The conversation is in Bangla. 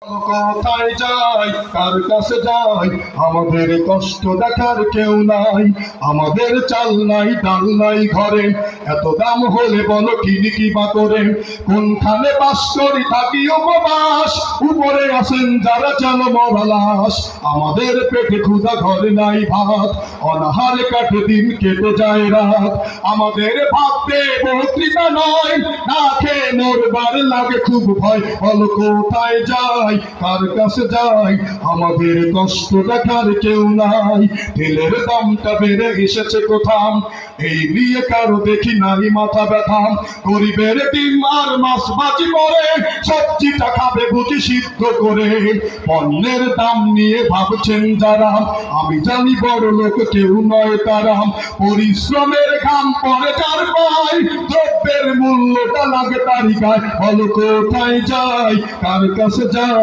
কোথায় যাই, কার কাছে যাই, আমাদের কষ্ট দেখার কেউ নাই। আমাদের চাল নাই, ডাল নাই ঘরে, এত দাম হলে বলো কিনি কি বা করে। কোনখানে বাস করি থাকি উপবাস, উপরে আছেন যারা চাল মরা লাশ। আমাদের পেটে ক্ষুধা, ঘরে নাই ভাত, অনাহারে কাটে দিন, কেটে যায় রাত। আমাদের ভাবতে বক্তৃতা নয়, না খেয়ে মরবার লাগে খুব ভয়। বলো কোথায় যাই, কার কাছে যাই, আমাদের কষ্ট দেখার কেউ নাই। তেলের দামটা বেড়ে এসেছে কোথাও, এই নিয়ে কারো দেখি নাই মাথা ব্যথা। গরিবের ডিম আর মাছ ভাজি করে, সবজিটা খাবে বুঝি সিদ্ধ করে। পণ্যের দাম নিয়ে ভাবছেন যারা, আমি জানি বড় লোক কেউ নয় তারা। পরিশ্রমের ঘাম পড়ে যার পায়, দ্রব্যের মূল্যটা লাগে তারই গায়। বলো কোথায় যাই, কার কাছে যাই।